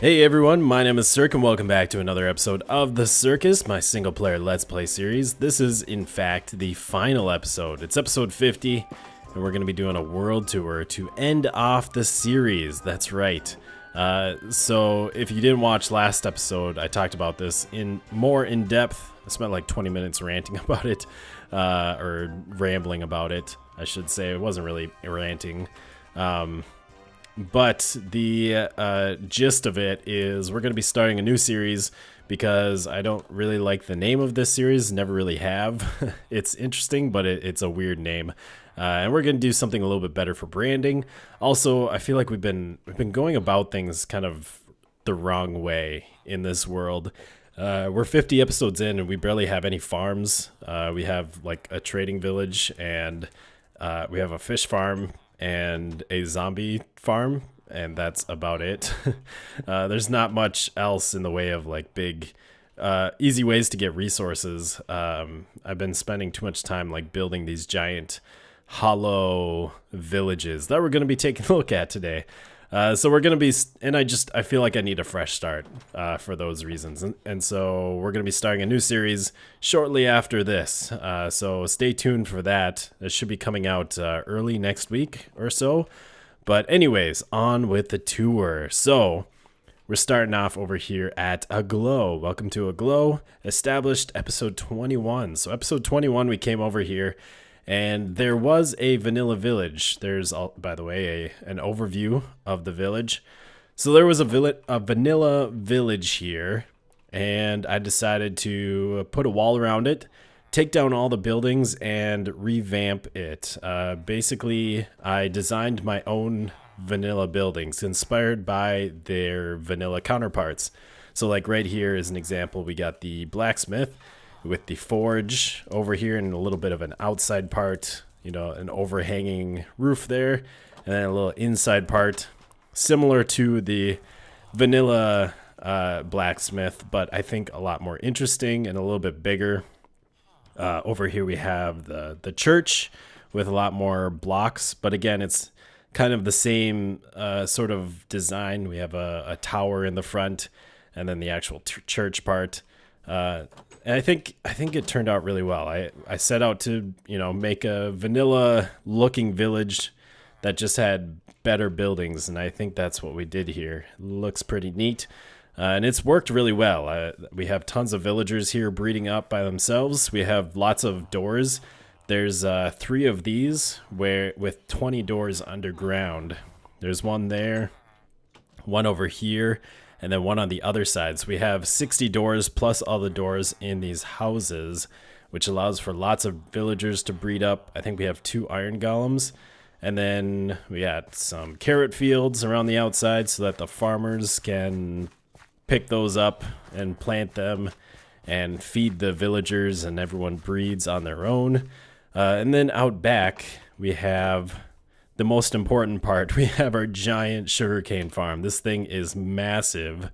Hey everyone, my name is Sirhc and welcome back to another episode of the Sirhcus, my single player Let's Play series. This is in fact the final episode. It's episode 50 and we're going to be doing a world tour to end off the series. That's right. So if you didn't watch last episode, I talked about this more in depth. I spent like 20 minutes ranting about it, or rambling about it, I should say. It wasn't really ranting. But the gist of it is we're going to be starting a new series because I don't really like the name of this series, never really have. It's interesting, but it's a weird name. And we're going to do something a little bit better for branding. Also, I feel like we've been going about things kind of the wrong way in this world. We're 50 episodes in and we barely have any farms. We have like a trading village and we have a fish farm and a zombie farm, and that's about it. There's not much else in the way of like big easy ways to get resources. I've been spending too much time like building these giant hollow villages that we're going to be taking a look at today. So we're going to be, and I feel like I need a fresh start for those reasons. And so we're going to be starting a new series shortly after this. So stay tuned for that. It should be coming out early next week or so. But anyways, on with the tour. So we're starting off over here at Aglow. Welcome to Aglow, established episode 21. So episode 21, we came over here. And there was a vanilla village. There's, by the way, an overview of the village. So there was a vanilla village here, and I decided to put a wall around it, take down all the buildings, and revamp it. Basically, I designed my own vanilla buildings, inspired by their vanilla counterparts. So like right here is an example. We got the blacksmith with the forge over here and a little bit of an outside part, you know, an overhanging roof there, and then a little inside part similar to the vanilla blacksmith, but I think a lot more interesting and a little bit bigger. Over here we have the church with a lot more blocks, but again, it's kind of the same sort of design. We have a tower in the front and then the actual church part. And I think it turned out really well. I set out to, you know, make a vanilla looking village that just had better buildings, and I think that's what we did here. Looks pretty neat, and it's worked really well. We have tons of villagers here breeding up by themselves. We have lots of doors. There's 3 of these with 20 doors underground. There's one there, one over here, and then one on the other side. So we have 60 doors plus all the doors in these houses, which allows for lots of villagers to breed up. I think we have 2 iron golems. And then we got some carrot fields around the outside so that the farmers can pick those up and plant them and feed the villagers, and everyone breeds on their own. And then out back, we have the most important part. We have our giant sugarcane farm. This thing is massive,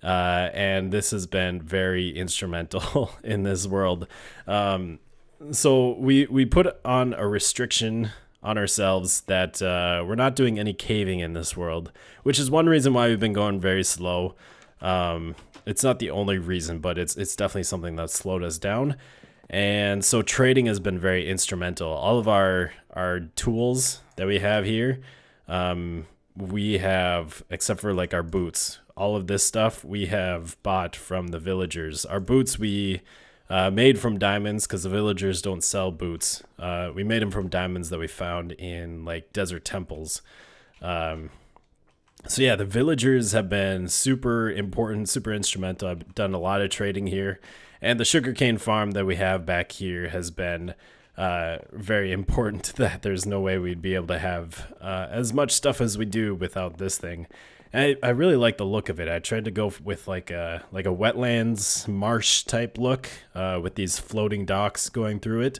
and this has been very instrumental in this world. So we put on a restriction on ourselves that we're not doing any caving in this world, which is one reason why we've been going very slow. It's not the only reason, but it's definitely something that slowed us down. And so trading has been very instrumental. All of our tools that we have here, we have, except for like our boots, all of this stuff we have bought from the villagers. Our boots we made from diamonds because the villagers don't sell boots. We made them from diamonds that we found in like desert temples. So yeah, the villagers have been super important, super instrumental. I've done a lot of trading here. And the sugarcane farm that we have back here has been very important. That there's no way we'd be able to have as much stuff as we do without this thing. And I really like the look of it. I tried to go with like a wetlands marsh type look with these floating docks going through it.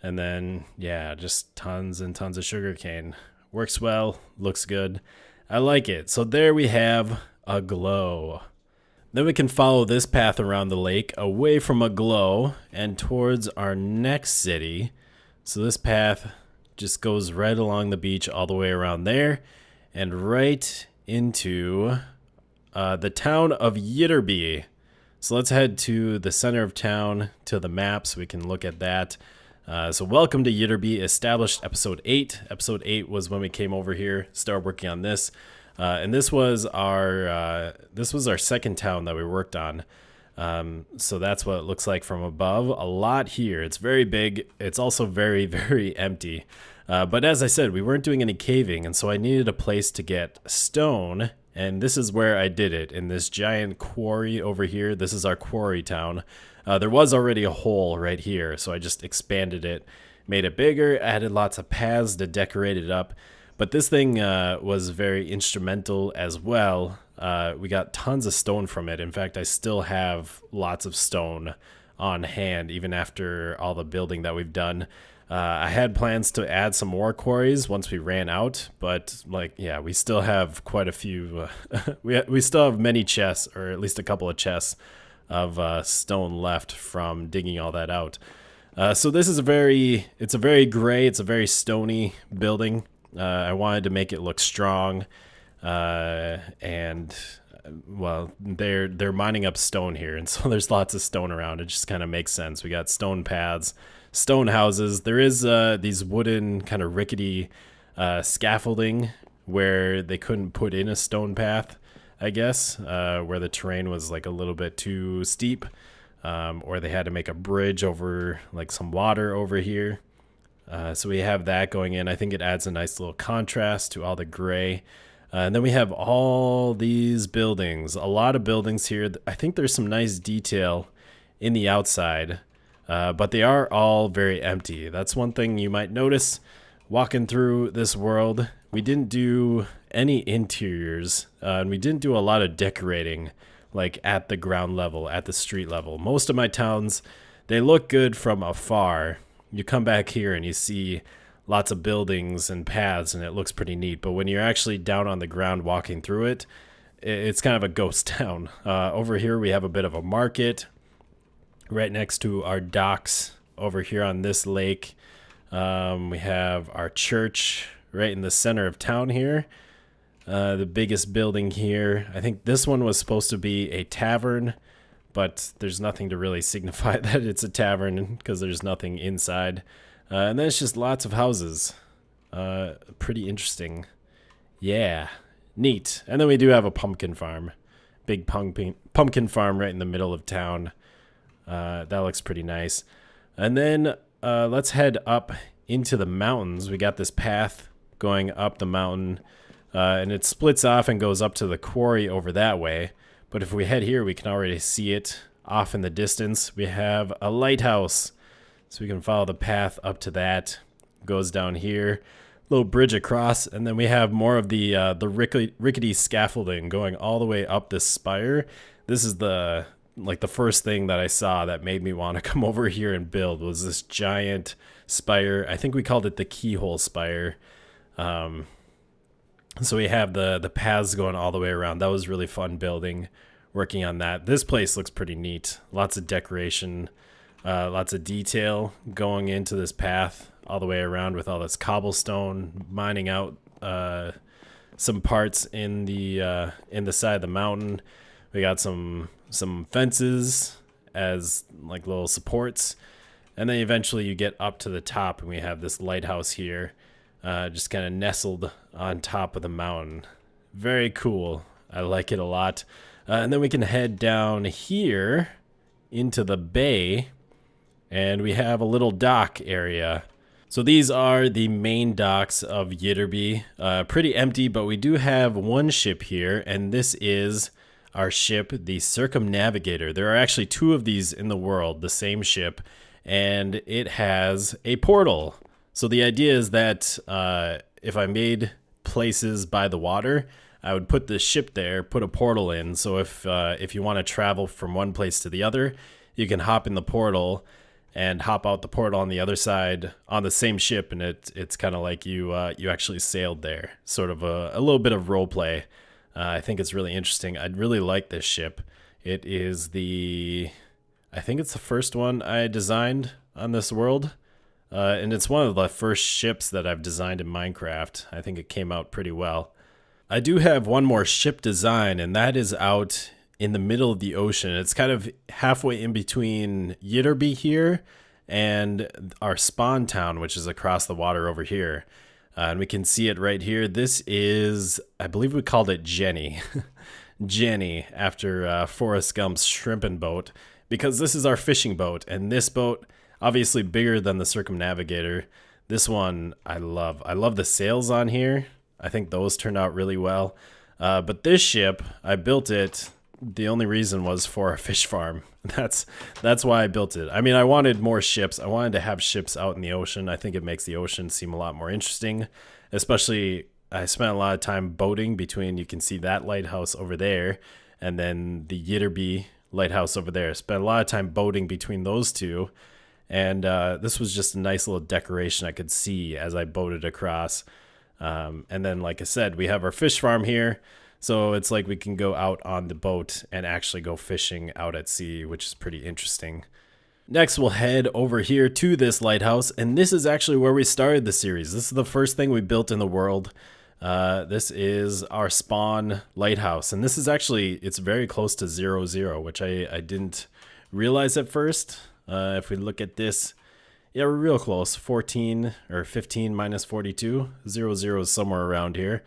And then, yeah, just tons and tons of sugarcane. Works well, looks good. I like it. So there we have Aglow. Then we can follow this path around the lake away from Aglow and towards our next city. So this path just goes right along the beach all the way around there and right into the town of Ytterbium. So let's head to the center of town to the map so we can look at that. So welcome to Ytterbium, established episode 8. Episode 8 was when we came over here, started working on this. And this was our second town that we worked on. So that's what it looks like from above. A lot here. It's very big. It's also very, very empty. But as I said, we weren't doing any caving, and so I needed a place to get stone. And this is where I did it, in this giant quarry over here. This is our quarry town. There was already a hole right here, so I just expanded it, made it bigger, added lots of paths to decorate it up. But this thing was very instrumental as well. We got tons of stone from it. In fact, I still have lots of stone on hand, even after all the building that we've done. I had plans to add some more quarries once we ran out, but we still have quite a few. We still have many chests, or at least a couple of chests of stone left from digging all that out. So this is a very gray, it's a very stony building. I wanted to make it look strong, and well, they're mining up stone here, and so there's lots of stone around. It just kind of makes sense. We got stone paths, stone houses. There is these wooden kind of rickety scaffolding where they couldn't put in a stone path, I guess, where the terrain was like a little bit too steep, or they had to make a bridge over like some water over here. So we have that going in. I think it adds a nice little contrast to all the gray. And then we have all these buildings, a lot of buildings here. I think there's some nice detail in the outside, but they are all very empty. That's one thing you might notice walking through this world. We didn't do any interiors, and we didn't do a lot of decorating, like at the ground level, at the street level. Most of my towns, they look good from afar. You come back here and you see lots of buildings and paths, and it looks pretty neat. But when you're actually down on the ground walking through it, it's kind of a ghost town. Over here we have a bit of a market right next to our docks over here on this lake. We have our church right in the center of town here. The biggest building here. I think this one was supposed to be a tavern, but there's nothing to really signify that it's a tavern because there's nothing inside. And then it's just lots of houses. Pretty interesting. Yeah, neat. And then we do have a pumpkin farm. Big pumpkin farm right in the middle of town. That looks pretty nice. And then let's head up into the mountains. We got this path going up the mountain, and it splits off and goes up to the quarry over that way. But if we head here, we can already see it off in the distance. We have a lighthouse, so we can follow the path up to that. Goes down here, little bridge across, and then we have more of the rickety scaffolding going all the way up this spire. This is the first thing that I saw that made me want to come over here and build, was this giant spire. I think we called it the keyhole spire. So we have the paths going all the way around. That was really fun building, working on that. This place looks pretty neat. Lots of decoration, lots of detail going into this path all the way around with all this cobblestone, mining out some parts in the side of the mountain. We got some fences as like little supports, and then eventually you get up to the top and we have this lighthouse here, just kind of nestled on top of the mountain. Very cool. I like it a lot. And then we can head down here into the bay, and we have a little dock area. So these are the main docks of Ytterbium. Pretty empty, but we do have one ship here, and this is our ship, the Circumnavigator. There are actually two of these in the world, the same ship, and it has a portal. So the idea is that if I made places by the water, I would put this ship there, put a portal in. So if you want to travel from one place to the other, you can hop in the portal and hop out the portal on the other side on the same ship, and it's kind of like you actually sailed there. Sort of a little bit of role play. I think it's really interesting. I'd really like this ship. It is I think it's the first one I designed on this world. And it's one of the first ships that I've designed in Minecraft. I think it came out pretty well. I do have one more ship design, and that is out in the middle of the ocean. It's kind of halfway in between Ytterbium here and our spawn town, which is across the water over here. And we can see it right here. This is, I believe we called it Jenny. Jenny, after Forrest Gump's shrimping boat, because this is our fishing boat. And this boat, obviously bigger than the Circumnavigator. This one I love. I love the sails on here. I think those turned out really well. But this ship, I built it. The only reason was for a fish farm. That's why I built it. I mean, I wanted more ships. I wanted to have ships out in the ocean. I think it makes the ocean seem a lot more interesting. Especially, I spent a lot of time boating between, you can see that lighthouse over there, and then the Ytterbium lighthouse over there. Spent a lot of time boating between those two. And this was just a nice little decoration I could see as I boated across. And then, like I said, we have our fish farm here. So it's like we can go out on the boat and actually go fishing out at sea, which is pretty interesting. Next, we'll head over here to this lighthouse. And this is actually where we started the series. This is the first thing we built in the world. This is our spawn lighthouse. And this is actually, it's very close to 0, which I didn't realize at first. If we look at this, yeah, we're real close. 14 or 15 minus 42. 0 is somewhere around here.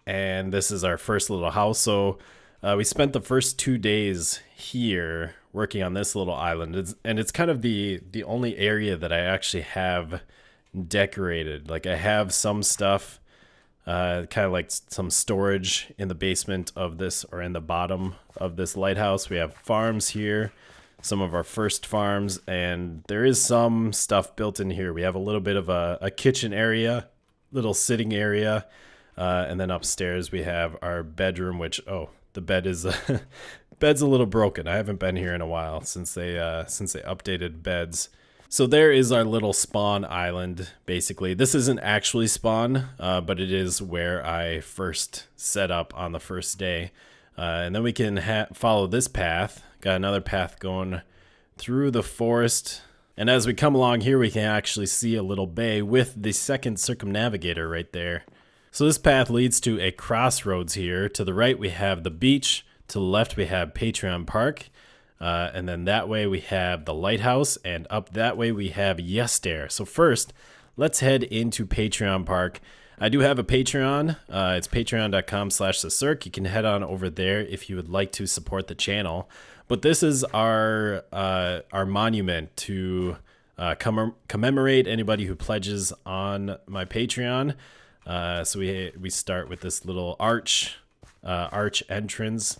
And this is our first little house. So we spent the first 2 days here working on this little island. It's kind of the only area that I actually have decorated. Like, I have some stuff, kind of like some storage in the basement of this, or in the bottom of this lighthouse. We have farms here, some of our first farms, and there is some stuff built in here. We have a little bit of a kitchen area, little sitting area. And then upstairs we have our bedroom, which, the bed is bed's a little broken. I haven't been here in a while since they updated beds. So there is our little spawn island. Basically, this isn't actually spawn, but it is where I first set up on the first day. And then we can follow this path. Got another path going through the forest. And as we come along here, we can actually see a little bay with the second circumnavigator right there. So this path leads to a crossroads here. To the right, we have the beach. To the left, we have Patreon Park. And then that way we have the lighthouse. And up that way, we have Yester. So first, let's head into Patreon Park. I do have a Patreon. It's patreon.com/theSirhc. You can head on over there if you would like to support the channel. But this is our monument to commemorate anybody who pledges on my Patreon. So we start with this little arch entrance,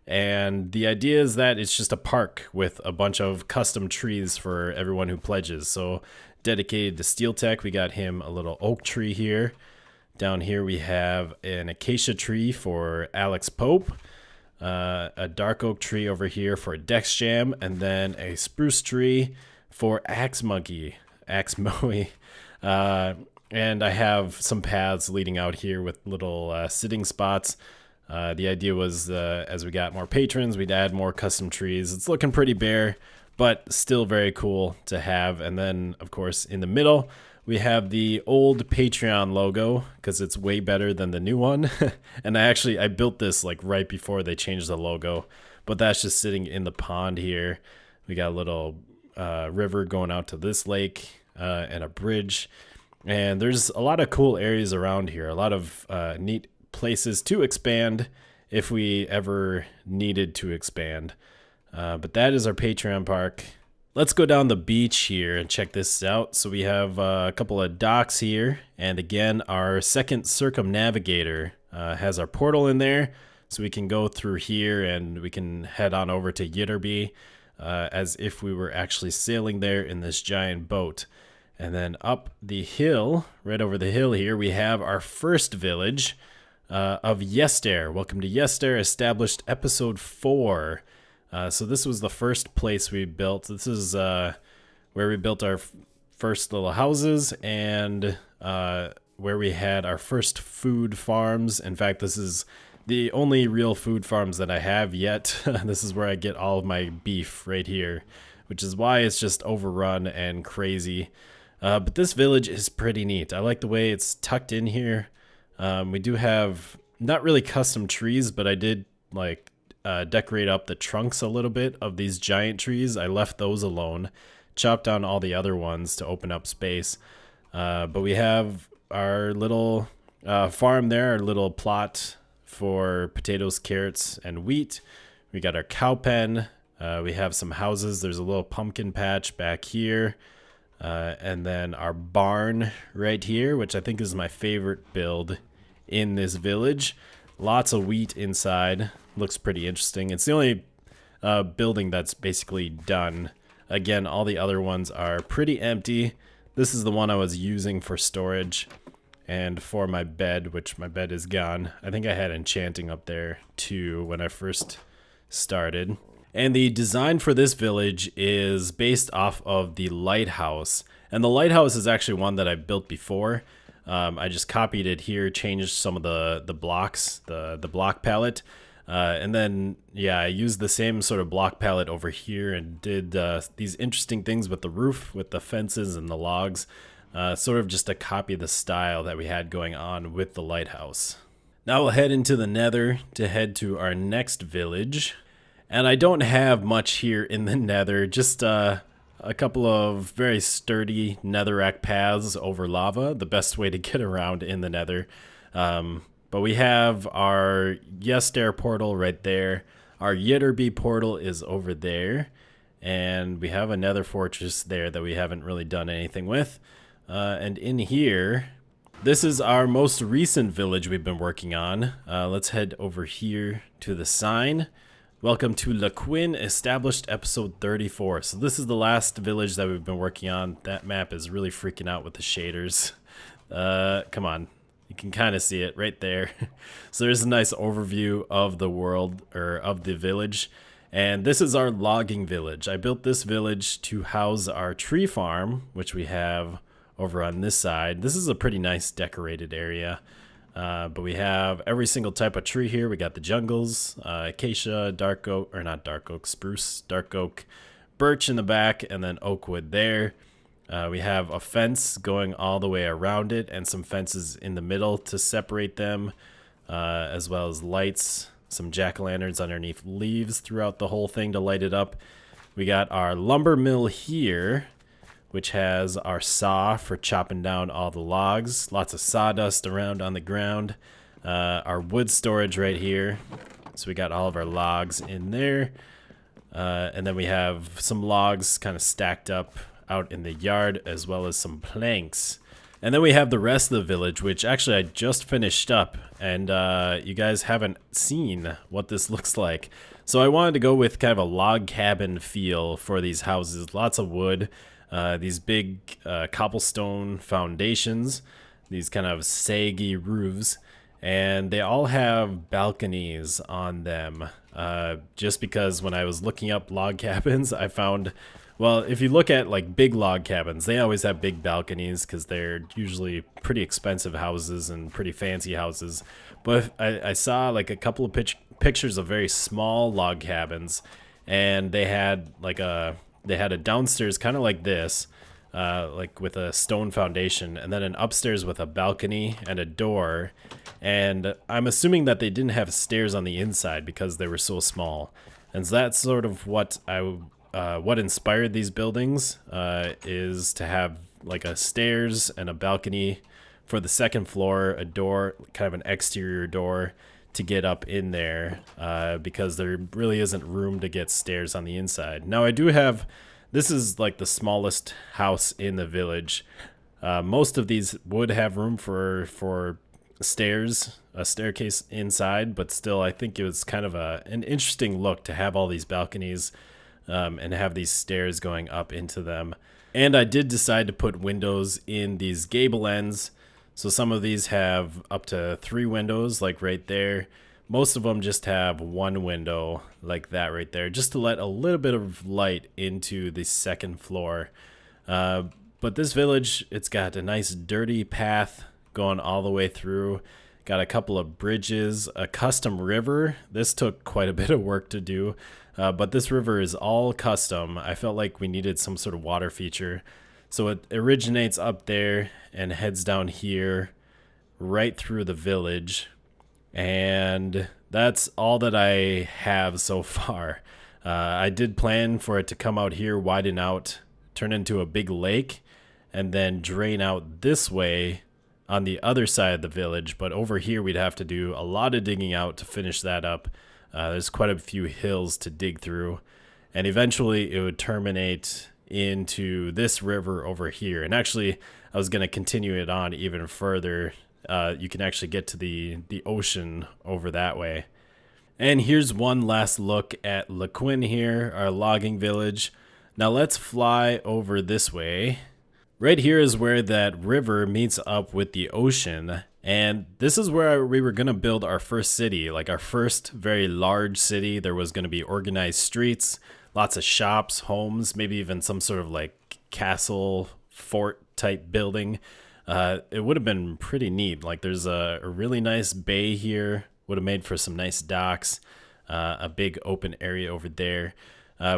and the idea is that it's just a park with a bunch of custom trees for everyone who pledges. So dedicated to Steel Tech, we got him a little oak tree here. Down here we have an acacia tree for Alex Pope, a dark oak tree over here for Dex Jam, and then a spruce tree for Axe Monkey, Axe Moe. And I have some paths leading out here with little sitting spots. The idea was as we got more patrons, we'd add more custom trees. It's looking pretty bare, but still very cool to have. And then, of course, in the middle, we have the old Patreon logo because it's way better than the new one. And I built this like right before they changed the logo, but that's just sitting in the pond here. We got a little river going out to this lake and a bridge. And there's a lot of cool areas around here, a lot of neat places to expand if we ever needed to expand. But that is our Patreon Park. Let's go down the beach here and check this out. So we have a couple of docks here. And again, our second circumnavigator has our portal in there. So we can go through here and we can head on over to Ytterbium as if we were actually sailing there in this giant boat. And then up the hill, right over the hill here, we have our first village of Yester. Welcome to Yester, established episode 4. So this was the first place we built. This is where we built our first little houses and where we had our first food farms. In fact, this is the only real food farms that I have yet. This is where I get all of my beef right here, which is why it's just overrun and crazy. But this village is pretty neat. I like the way it's tucked in here. We do have not really custom trees, but I did like decorate up the trunks a little bit of these giant trees. I left those alone, chopped down all the other ones to open up space. But we have our little farm there, our little plot for potatoes, carrots, and wheat. We got our cow pen. We have some houses. There's a little pumpkin patch back here. And then our barn right here, which I think is my favorite build in this village. Lots of wheat inside. Looks pretty interesting. It's the only building that's basically done. Again, all the other ones are pretty empty. This is the one I was using for storage and for my bed, which my bed is gone. I think I had enchanting up there too when I first started. And the design for this village is based off of the lighthouse. And the lighthouse is actually one that I built before. I just copied it here, changed some of the blocks, the block palette. And then, yeah, I used the same sort of block palette over here and did these interesting things with the roof, with the fences and the logs. Sort of just to copy the style that we had going on with the lighthouse. Now we'll head into the nether to head to our next village. And I don't have much here in the nether, just a couple of very sturdy netherrack paths over lava, the best way to get around in the nether. But we have our Yester portal right there. Our Ytterbium portal is over there. And we have a nether fortress there that we haven't really done anything with. And in here, this is our most recent village we've been working on. Let's head over here to the sign. Welcome to Lequin, established episode 34. So this is the last village that we've been working on. That map is really freaking out with the shaders. Come on. You can kind of see it right there. So there's a nice overview of the world, or of the village. And this is our logging village. I built this village to house our tree farm, which we have over on this side. This is a pretty nice decorated area. But we have every single type of tree here. We got the jungles, acacia, dark oak, or not dark oak, spruce, dark oak, birch in the back, and then oak wood there. We have a fence going all the way around it and some fences in the middle to separate them, as well as lights, some jack-o'-lanterns underneath leaves throughout the whole thing to light it up. We got our lumber mill here, which has our saw for chopping down all the logs. Lots of sawdust around on the ground. Our wood storage right here. So we got all of our logs in there. And then we have some logs kind of stacked up out in the yard, as well as some planks. And then we have the rest of the village, which actually I just finished up. And you guys haven't seen what this looks like. So I wanted to go with kind of a log cabin feel for these houses. Lots of wood. These big cobblestone foundations, these kind of saggy roofs, and they all have balconies on them. Just because when I was looking up log cabins, I found, well, if you look at like big log cabins, they always have big balconies because they're usually pretty expensive houses and pretty fancy houses. But I saw like a couple of pictures of very small log cabins, and they had like a downstairs kind of like this, like with a stone foundation, and then an upstairs with a balcony and a door. And I'm assuming that they didn't have stairs on the inside because they were so small. And so that's sort of what what inspired these buildings, is to have like a stairs and a balcony for the second floor, a door, kind of an exterior door to get up in there, because there really isn't room to get stairs on the inside. Now I do have, this is like the smallest house in the village. Most of these would have room for stairs, a staircase inside, but still I think it was kind of an interesting look to have all these balconies and have these stairs going up into them. And I did decide to put windows in these gable ends. So some of these have up to 3 windows, like right there. Most of them just have 1 window, like that right there, just to let a little bit of light into the second floor. But this village, it's got a nice dirty path going all the way through. Got a couple of bridges, a custom river. This took quite a bit of work to do, but this river is all custom. I felt like we needed some sort of water feature. So it originates up there and heads down here, right through the village. And that's all that I have so far. I did plan for it to come out here, widen out, turn into a big lake, and then drain out this way on the other side of the village. But over here, we'd have to do a lot of digging out to finish that up. There's quite a few hills to dig through. And eventually, it would terminate into this river over here. And actually, I was going to continue it on even further. You can actually get to the ocean over that way. And here's one last look at Lequin here, our logging village. Now let's fly over this way. Right here is where that river meets up with the ocean. And this is where we were going to build our first city, like our first very large city. There was going to be organized streets, lots of shops, homes, maybe even some sort of like castle, fort type building. It would have been pretty neat. Like there's a really nice bay here. Would have made for some nice docks. A big open area over there.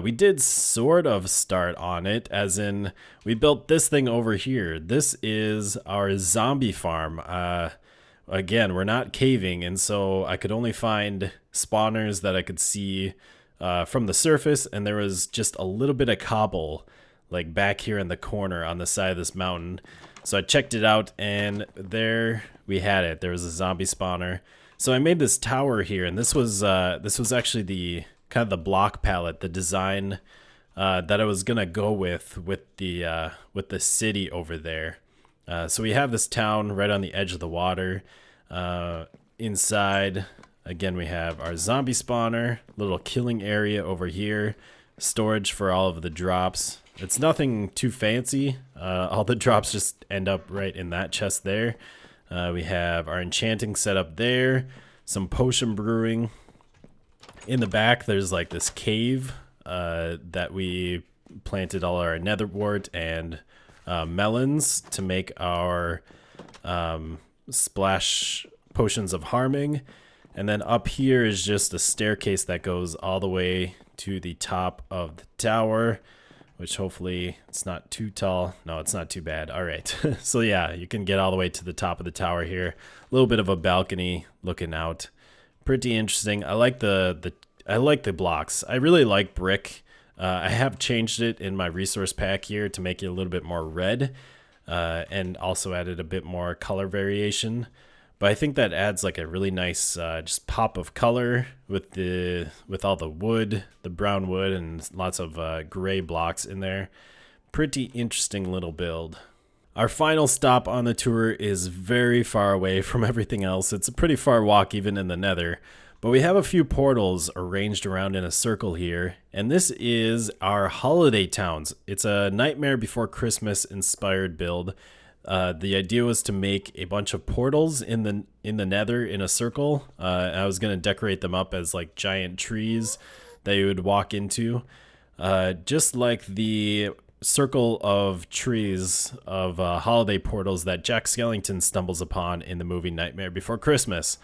We did sort of start on it, as in we built this thing over here. This is our zombie farm. Again, we're not caving, and so I could only find spawners that I could see from the surface, and there was just a little bit of cobble like back here in the corner on the side of this mountain. So I checked it out, and there we had it. There was a zombie spawner. So I made this tower here, and this was actually the kind of the block palette, the design that I was gonna go with the city over there. So we have this town right on the edge of the water. Inside, again, we have our zombie spawner, little killing area over here, storage for all of the drops. It's nothing too fancy. All the drops just end up right in that chest there. We have our enchanting set up there, some potion brewing. In the back, there's like this cave that we planted all our nether wart and melons to make our splash potions of harming. And then up here is just a staircase that goes all the way to the top of the tower, which hopefully it's not too tall. No, it's not too bad. All right. So yeah, you can get all the way to the top of the tower here. A little bit of a balcony looking out. Pretty interesting. I like the blocks. I really like brick. I have changed it in my resource pack here to make it a little bit more red, and also added a bit more color variation. But I think that adds like a really nice just pop of color with all the wood, the brown wood, and lots of gray blocks in there. Pretty interesting little build. Our final stop on the tour is very far away from everything else. It's a pretty far walk even in the nether. But we have a few portals arranged around in a circle here, and this is our holiday towns. It's a Nightmare Before Christmas inspired build. The idea was to make a bunch of portals in the nether in a circle. I was going to decorate them up as like giant trees that you would walk into, just like the circle of trees of holiday portals that Jack Skellington stumbles upon in the movie Nightmare Before Christmas.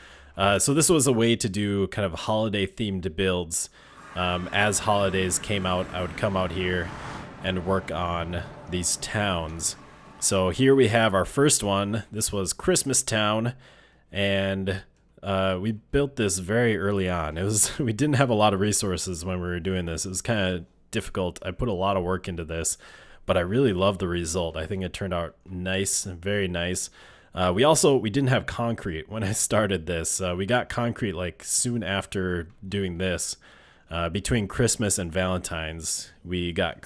So this was a way to do kind of holiday themed builds. As holidays came out, I would come out here and work on these towns. So here we have our first one. This was Christmas Town, and we built this very early on. We didn't have a lot of resources when we were doing this. It was kind of difficult. I put a lot of work into this, but I really love the result. I think it turned out nice, very nice. We didn't have concrete when I started this. We got concrete like soon after doing this. Between Christmas and Valentine's, we got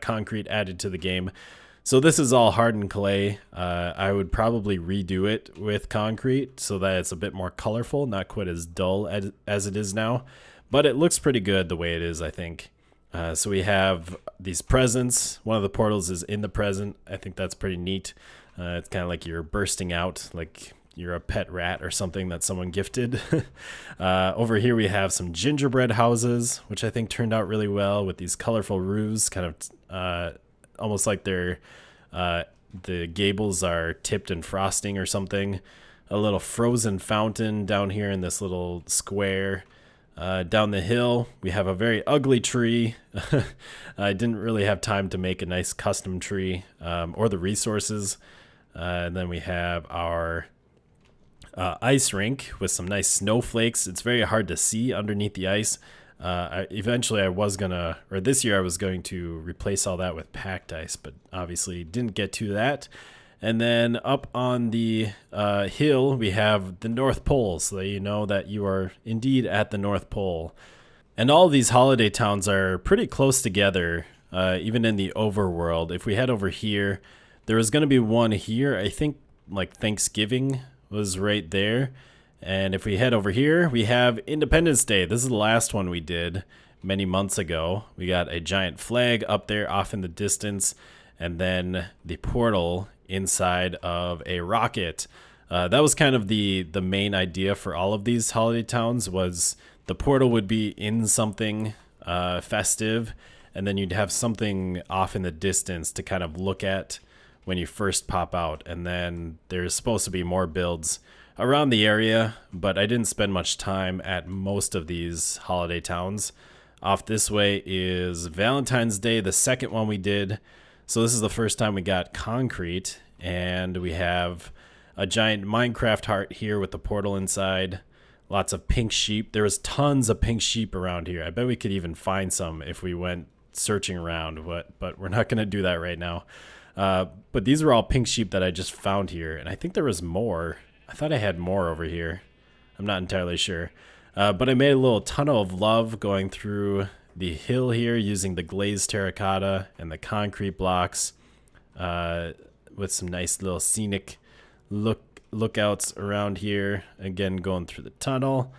concrete added to the game. So this is all hardened clay. I would probably redo it with concrete so that it's a bit more colorful, not quite as dull as it is now. But it looks pretty good the way it is, I think. So we have these presents. One of the portals is in the present. I think that's pretty neat. It's kind of like you're bursting out, like you're a pet rat or something that someone gifted. Over here we have some gingerbread houses, which I think turned out really well with these colorful roofs, kind of almost like they're the gables are tipped in frosting or something. A little frozen fountain down here in this little square. Down the hill, we have a very ugly tree. I didn't really have time to make a nice custom tree or the resources. And then we have our ice rink with some nice snowflakes. It's very hard to see underneath the ice. Eventually I was gonna, or this year I was going to replace all that with packed ice, but obviously didn't get to that. And then up on the hill, we have the North Pole, so that you know that you are indeed at the North Pole. And all of these holiday towns are pretty close together, even in the overworld. If we head over here, there was going to be one here. I think like Thanksgiving was right there. And if we head over here, we have Independence Day. This is the last one we did many months ago. We got a giant flag up there off in the distance, and then the portal inside of a rocket. That was kind of the main idea for all of these holiday towns, was the portal would be in something festive, and then you'd have something off in the distance to kind of look at when you first pop out. And then there's supposed to be more builds around the area, but I didn't spend much time at most of these holiday towns. Off this way is Valentine's Day, the second one we did. So this is the first time we got concrete, and we have a giant Minecraft heart here with the portal inside. Lots of pink sheep. There was tons of pink sheep around here. I bet we could even find some if we went searching around, but we're not going to do that right now. But these are all pink sheep that I just found here, and I think there was more. I thought I had more over here. I'm not entirely sure. But I made a little tunnel of love going through the hill here using the glazed terracotta and the concrete blocks, with some nice little scenic lookouts around here. Again, going through the tunnel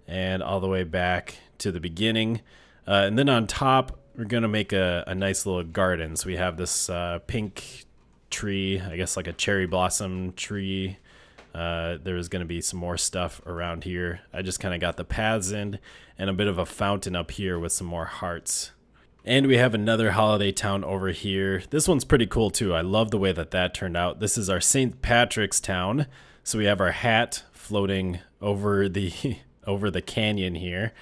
and all the way back to the beginning. And then on top, we're going to make a nice little garden. So we have this pink tree, I guess like a cherry blossom tree. There's going to be some more stuff around here. I just kind of got the paths in, and a bit of a fountain up here with some more hearts. And we have another holiday town over here. This one's pretty cool too. I love the way that turned out. This is our St. Patrick's town. So we have our hat floating over the over the canyon here.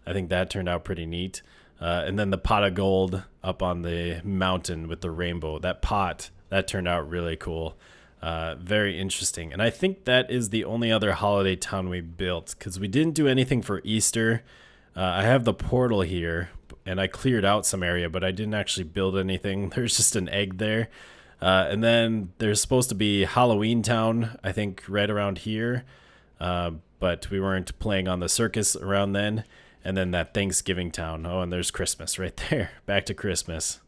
I think that turned out pretty neat. And then the pot of gold up on the mountain with the rainbow. That pot, that turned out really cool. Very interesting. And I think that is the only other holiday town we built, because we didn't do anything for Easter. I have the portal here, and I cleared out some area, but I didn't actually build anything. There's just an egg there. And then there's supposed to be Halloween Town, I think, right around here. But we weren't playing on the circus around then. And then that Thanksgiving Town. Oh, and there's Christmas right there. Back to Christmas.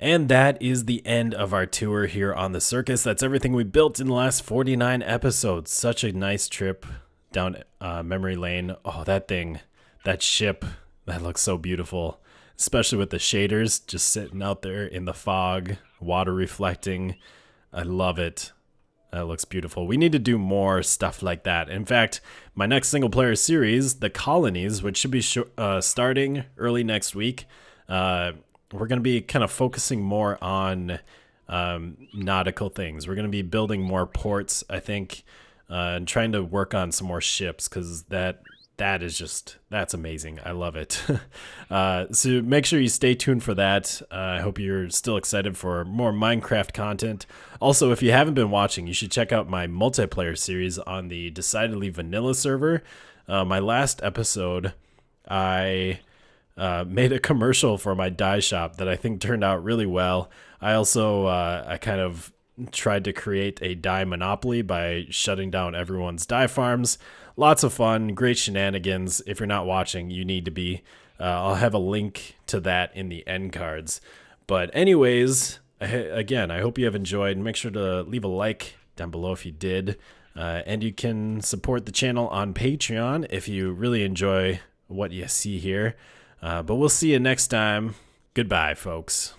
And that is the end of our tour here on the circus. That's everything we built in the last 49 episodes. Such a nice trip down memory lane. Oh, that thing, that ship, that looks so beautiful. Especially with the shaders just sitting out there in the fog, water reflecting. I love it. That looks beautiful. We need to do more stuff like that. In fact, my next single player series, The Colonies, which should be starting early next week, we're going to be kind of focusing more on nautical things. We're going to be building more ports, I think, and trying to work on some more ships, because that is just, that's amazing. I love it. So make sure you stay tuned for that. I hope you're still excited for more Minecraft content. Also, if you haven't been watching, you should check out my multiplayer series on the Decidedly Vanilla server. My last episode, I made a commercial for my dye shop that I think turned out really well. I also I kind of tried to create a dye monopoly by shutting down everyone's dye farms. Lots of fun, great shenanigans. If you're not watching, you need to be. I'll have a link to that in the end cards. But anyways, again, I hope you have enjoyed. Make sure to leave a like down below if you did. And you can support the channel on Patreon if you really enjoy what you see here. But we'll see you next time. Goodbye, folks.